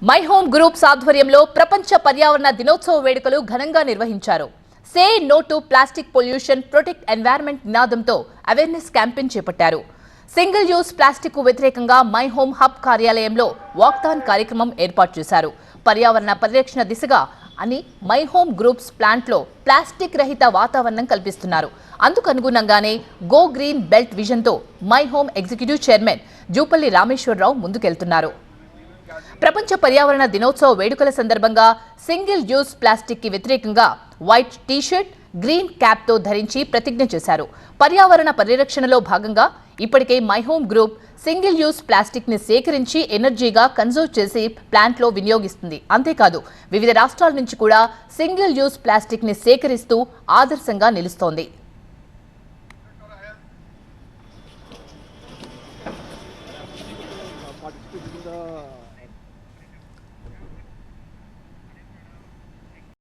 My home groups ఆధ్వర్యంలో ప్రపంచ పర్యావరణ దినోత్సవ వేడుకలు ఘనంగా నిర్వహించారు. Say no to plastic pollution, protect environment నినాదంతో అవేర్నెస్ క్యాంపెయిన్ చేపట్టారు. సింగిల్ యూజ్ ప్లాస్టిక్ కు వ్యతిరేకంగా మై హోమ్ హబ్ కార్యాలయంలో వాక్థాన్ కార్యక్రమం ఏర్పాటు చేశారు. పర్యావరణ పరిరక్షణ దిశగా అని మై హోమ్ గ్రూప్స్ ప్లాంట్లో ప్లాస్టిక్ రహిత వాతావరణం కల్పిస్తున్నారు. అందుకు అనుగుణంగానే గో గ్రీన్ బెల్ట్ విజన్తో my home executive chairman Jupalli Rameshwara Rao ముందుకెళ్తున్నారు. ప్రపంచ పర్యావరణ దినోత్సవ వేడుకల సందర్భంగా సింగిల్ యూజ్ ప్లాస్టిక్ కి వ్యతిరేకంగా వైట్ టీషర్ట్, గ్రీన్ క్యాప్ తో ధరించి ప్రతిజ్ఞ చేశారు. పర్యావరణ పరిరక్షణలో భాగంగా ఇప్పటికే my home group single use plastic ని సేకరించి ఎనర్జీగా కన్జర్వ్ చేసి ప్లాంట్లో వినియోగిస్తుంది. అంతేకాదు వివిధ రాష్ట్రాల నుంచి కూడా సింగిల్ యూజ్ ప్లాస్టిక్ ని సేకరిస్తూ ఆదర్శంగా నిలుస్తోంది.